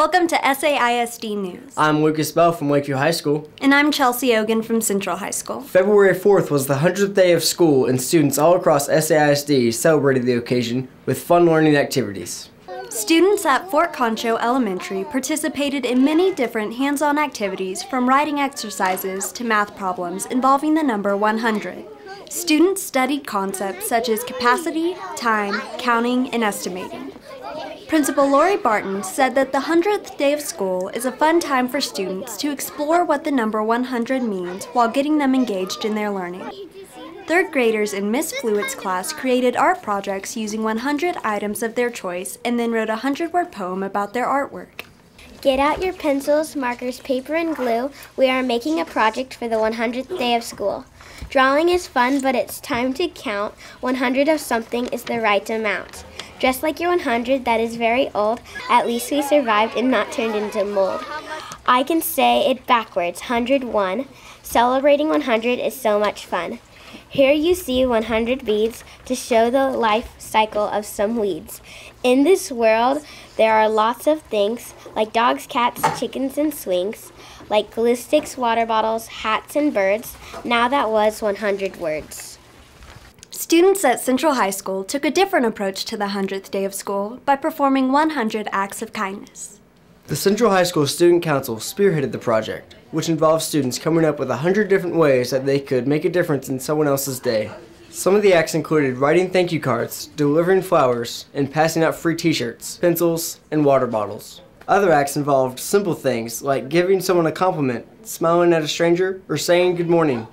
Welcome to SAISD News. I'm Lucas Bell from Lakeview High School. And I'm Chelsea Ogan from Central High School. February 4th was the 100th day of school, and students all across SAISD celebrated the occasion with fun learning activities. Students at Fort Concho Elementary participated in many different hands-on activities, from writing exercises to math problems involving the number 100. Students studied concepts such as capacity, time, counting, and estimating. Principal Lori Barton said that the 100th day of school is a fun time for students to explore what the number 100 means while getting them engaged in their learning. Third graders in Miss Flewitt's class created art projects using 100 items of their choice and then wrote a 100-word poem about their artwork. Get out your pencils, markers, paper, and glue. We are making a project for the 100th day of school. Drawing is fun, but it's time to count. 100 of something is the right amount. Just like your 100 that is very old, at least we survived and not turned into mold. I can say it backwards, 101. Celebrating 100 is so much fun. Here you see 100 beads to show the life cycle of some weeds. In this world, there are lots of things, like dogs, cats, chickens, and swings, like glue sticks, water bottles, hats, and birds. Now that was 100 words. Students at Central High School took a different approach to the 100th day of school by performing 100 acts of kindness. The Central High School Student Council spearheaded the project, which involved students coming up with 100 different ways that they could make a difference in someone else's day. Some of the acts included writing thank you cards, delivering flowers, and passing out free t-shirts, pencils, and water bottles. Other acts involved simple things like giving someone a compliment, smiling at a stranger, or saying good morning.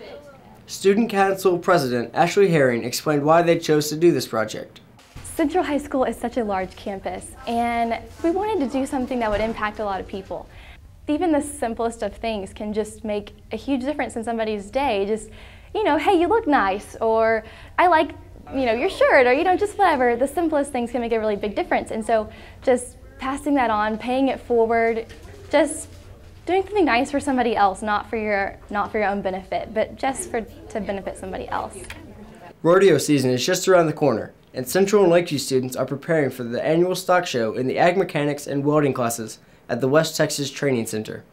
Student Council President Ashley Herring explained why they chose to do this project. Central High School is such a large campus, and we wanted to do something that would impact a lot of people. Even the simplest of things can just make a huge difference in somebody's day. Just, hey, you look nice, or I like, your shirt, or, just whatever. The simplest things can make a really big difference. And so just passing that on, paying it forward, just doing something nice for somebody else, not for your own benefit, but just to benefit somebody else. Rodeo season is just around the corner, and Central and Lakeview students are preparing for the annual stock show in the ag mechanics and welding classes at the West Texas Training Center.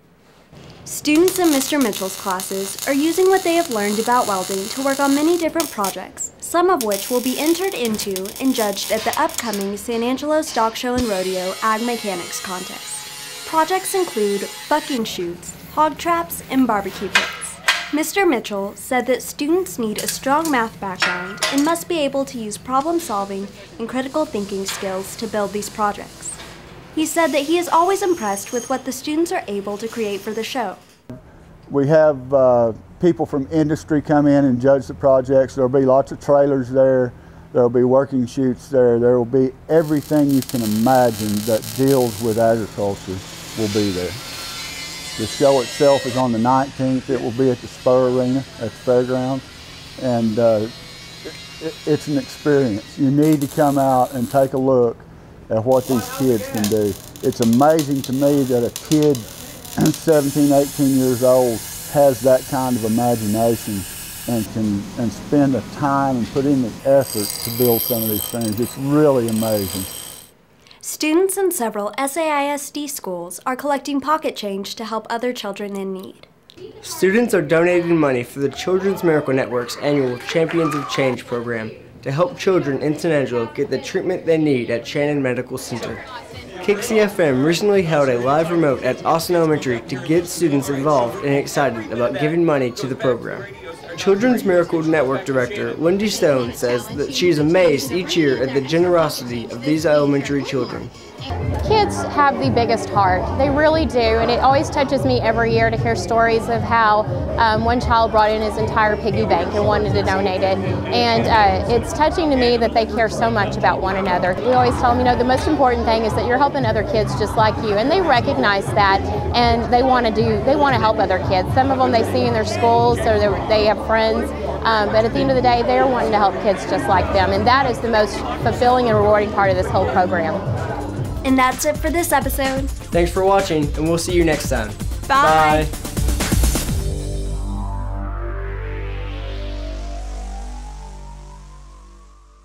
Students in Mr. Mitchell's classes are using what they have learned about welding to work on many different projects, some of which will be entered into and judged at the upcoming San Angelo Stock Show and Rodeo Ag Mechanics Contest. Projects include bucking chutes, hog traps, and barbecue pits. Mr. Mitchell said that students need a strong math background and must be able to use problem-solving and critical thinking skills to build these projects. He said that he is always impressed with what the students are able to create for the show. We have people from industry come in and judge the projects. There will be lots of trailers there. There will be working chutes there. There will be everything you can imagine that deals with agriculture will be there. The show itself is on the 19th. It will be at the Spur Arena at the fairgrounds, and it's an experience. You need to come out and take a look at what these kids can do. It's amazing to me that a kid 17, 18 years old has that kind of imagination and can spend the time and put in the effort to build some of these things. It's really amazing. Students in several SAISD schools are collecting pocket change to help other children in need. Students are donating money for the Children's Miracle Network's annual Champions of Change program to help children in San Angelo get the treatment they need at Shannon Medical Center. KCFM recently held a live remote at Austin Elementary to get students involved and excited about giving money to the program. Children's Miracle Network Director Wendy Stone says that she is amazed each year at the generosity of these elementary children. Kids have the biggest heart. They really do, and it always touches me every year to hear stories of how one child brought in his entire piggy bank and wanted to donate it. And it's touching to me that they care so much about one another. We always tell them, the most important thing is that you're helping other kids just like you, and they recognize that, and they want to help other kids. Some of them they see in their schools, or they have friends, but at the end of the day, they're wanting to help kids just like them, and that is the most fulfilling and rewarding part of this whole program. And that's it for this episode. Thanks for watching, and we'll see you next time. Bye. Bye.